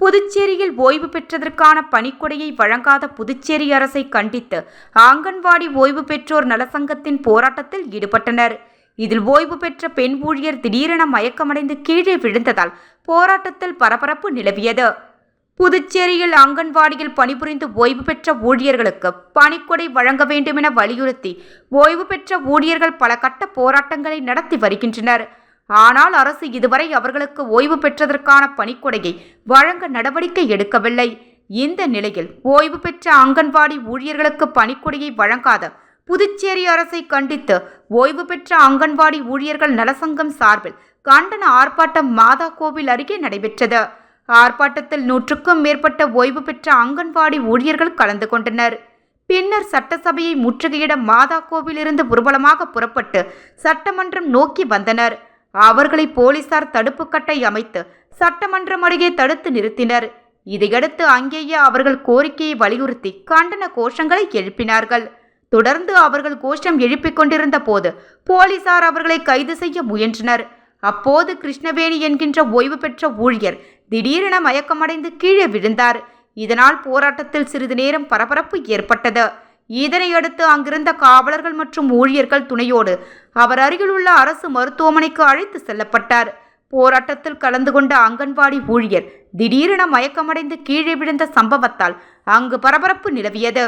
புதுச்சேரியில் ஓய்வு பெற்றதற்கான பணிக்கொடையை வழங்காத புதுச்சேரி அரசை கண்டித்து அங்கன்வாடி ஓய்வு பெற்றோர் நலசங்கத்தின் போராட்டத்தில் ஈடுபட்டனர். இதில் ஓய்வு பெற்ற பெண் ஊழியர் திடீரென மயக்கமடைந்து கீழே விழுந்ததால் போராட்டத்தில் பரபரப்பு நிலவியது. புதுச்சேரியில் அங்கன்வாடியில் பணிபுரிந்து ஓய்வு பெற்ற ஊழியர்களுக்கு பணிக்கொடை வழங்க வேண்டும் என வலியுறுத்தி ஓய்வு பெற்ற ஊழியர்கள் பல கட்ட போராட்டங்களை நடத்தி வருகின்றனர். ஆனால் அரசு இதுவரை அவர்களுக்கு ஓய்வு பெற்றதற்கான பணிக்கொடையை வழங்க நடவடிக்கை எடுக்கவில்லை. இந்த நிலையில் ஓய்வு பெற்ற அங்கன்வாடி ஊழியர்களுக்கு பணிக்கொடையை வழங்காத புதுச்சேரி அரசை கண்டித்து ஓய்வு பெற்ற அங்கன்வாடி ஊழியர்கள் நலசங்கம் சார்பில் கண்டன ஆர்ப்பாட்டம் மாதா கோவில் அருகே நடைபெற்றது. ஆர்ப்பாட்டத்தில் 100க்கும் மேற்பட்ட ஓய்வு பெற்ற அங்கன்வாடி ஊழியர்கள் கலந்து கொண்டனர். பின்னர் சட்டசபையை முற்றுகையிட மாதா கோவிலிருந்து ஊர்வலமாக புறப்பட்டு சட்டமன்றம் நோக்கி வந்தனர். அவர்களை போலீசார் தடுப்பு கட்டை அமைத்து சட்டமன்றம் அருகே தடுத்து நிறுத்தினர். இதையடுத்து அங்கேயே அவர்கள் கோரிக்கையை வலியுறுத்தி கண்டன கோஷங்களை எழுப்பினார்கள். தொடர்ந்து அவர்கள் கோஷம் எழுப்பிக் கொண்டிருந்த போது போலீசார் அவர்களை கைது செய்ய முயன்றனர். அப்போது கிருஷ்ணவேணி என்கின்ற ஓய்வு பெற்ற ஊழியர் திடீரென மயக்கமடைந்து கீழே விழுந்தார். இதனால் போராட்டத்தில் சிறிது நேரம் பரபரப்பு ஏற்பட்டது. இதனையடுத்து அங்கிருந்த காவலர்கள் மற்றும் ஊழியர்கள் துணையோடு அவர் அருகிலுள்ள அரசு மருத்துவமனைக்கு அழைத்து செல்லப்பட்டார். போராட்டத்தில் கலந்து கொண்ட அங்கன்வாடி ஊழியர் திடீரென மயக்கமடைந்து கீழே விழுந்த சம்பவத்தால் அங்கு பரபரப்பு நிலவியது.